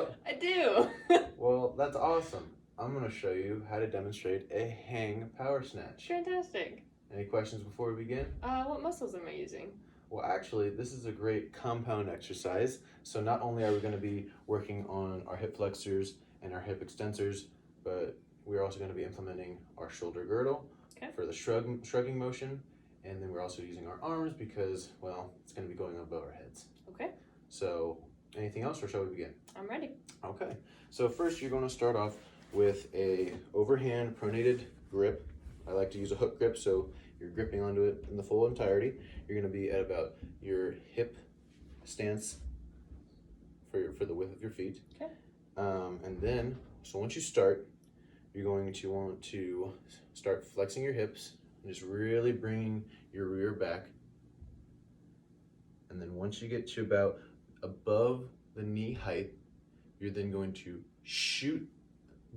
workout? I do. Well, that's awesome. I'm going to show you how to demonstrate a hang power snatch. Fantastic. Any questions before we begin? What muscles am I using? Well, actually, this is a great compound exercise. So not only are we going to be working on our hip flexors and our hip extensors, but we're also going to be implementing our shoulder girdle for the shrugging motion. And then we're also using our arms because, well, it's going to be going above our heads. Okay. So anything else, or shall we begin? I'm ready. Okay. So first you're going to start off with a overhand pronated grip. I like to use a hook grip, so you're gripping onto it in the full entirety. You're going to be at about your hip stance for the width of your feet. Okay. And then, so once you start, you're going to want to start flexing your hips and just really bringing your rear back. And then once you get to about above the knee height, you're then going to shoot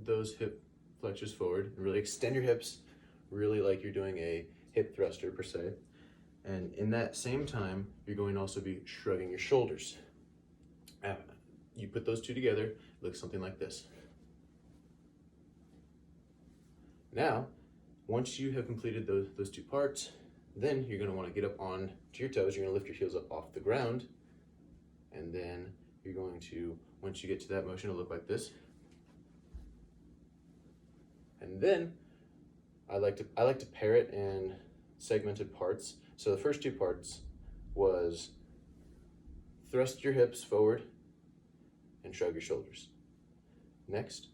those hip flexors forward and really extend your hips, really like you're doing a hip thruster per se. And in that same time, you're going to also be shrugging your shoulders. You put those two together, it looks something like this. Now, once you have completed those two parts, then you're going to want to get up on to your toes. You're going to lift your heels up off the ground, and then you're going to, once you get to that motion, it'll look like this. And then I like to pair it in segmented parts. So the first two parts was thrust your hips forward and shrug your shoulders. Next,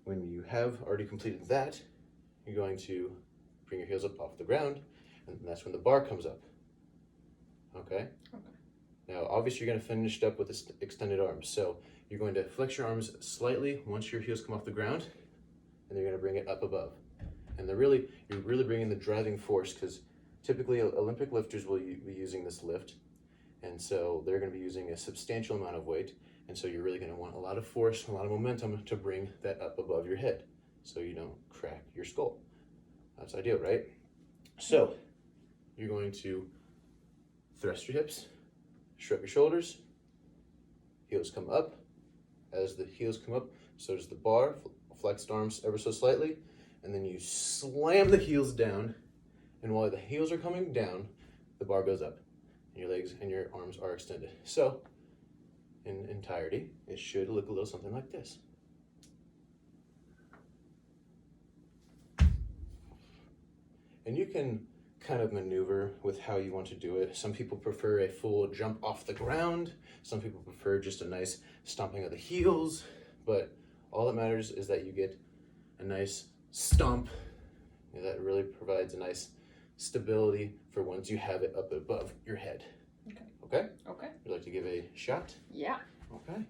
when you have already completed that, you're going to bring your heels up off the ground, and that's when the bar comes up. Okay? Okay. Now, obviously, you're going to finish up with extended arms. So you're going to flex your arms slightly once your heels come off the ground, and you're going to bring it up above. And you're really bringing the driving force, because typically Olympic lifters will be using this lift, and so they're going to be using a substantial amount of weight, and so you're really going to want a lot of force, a lot of momentum to bring that up above your head, so you don't crack your skull. That's ideal, right? So you're going to thrust your hips, shrug your shoulders, heels come up. As the heels come up, so does the bar, flexed arms ever so slightly, and then you slam the heels down, and while the heels are coming down, the bar goes up, and your legs and your arms are extended. So, in entirety, it should look a little something like this. And you can kind of maneuver with how you want to do it. Some people prefer a full jump off the ground. Some people prefer just a nice stomping of the heels. But all that matters is that you get a nice stomp that really provides a nice stability for once you have it up above your head. Okay. Okay? Okay. Would you like to give a shot? Yeah. Okay.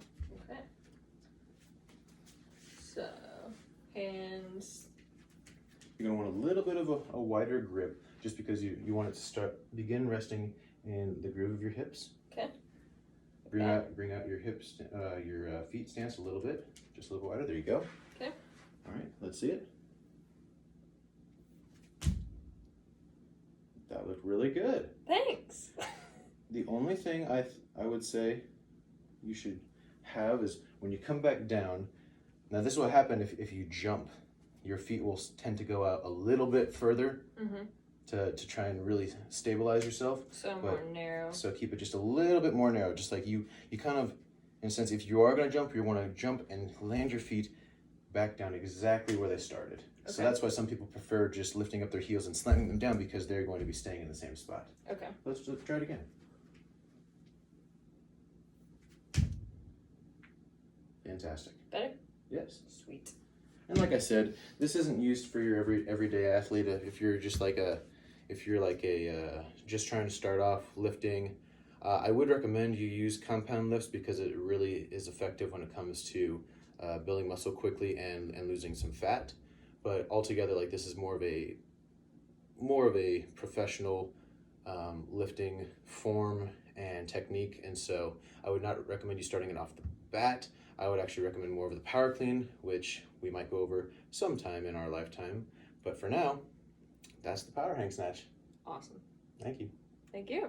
Okay. So, hands. You're going to want a little bit of a wider grip, just because you want it to begin resting in the groove of your hips. Okay. Bring out your hips, your feet stance a little bit, just a little wider. There you go. Okay. All right, let's see it. That looked really good. Thanks. The only thing I would say you should have is when you come back down. Now this is what happens if you jump. Your feet will tend to go out a little bit further to try and really stabilize yourself. So more narrow. So keep it just a little bit more narrow. Just like you kind of, in a sense, if you are going to jump, you want to jump and land your feet back down exactly where they started. Okay. So that's why some people prefer just lifting up their heels and slamming them down, because they're going to be staying in the same spot. Okay. Let's try it again. Fantastic. Better? Yes. Sweet. And like I said, this isn't used for your everyday athlete. If you're just just trying to start off lifting, I would recommend you use compound lifts, because it really is effective when it comes to building muscle quickly and losing some fat. But altogether, like, this is more of a professional lifting form and technique, and so I would not recommend you starting it off the bat. I would actually recommend more of the power clean, which we might go over sometime in our lifetime. But for now, that's the power hang snatch. Awesome. Thank you. Thank you.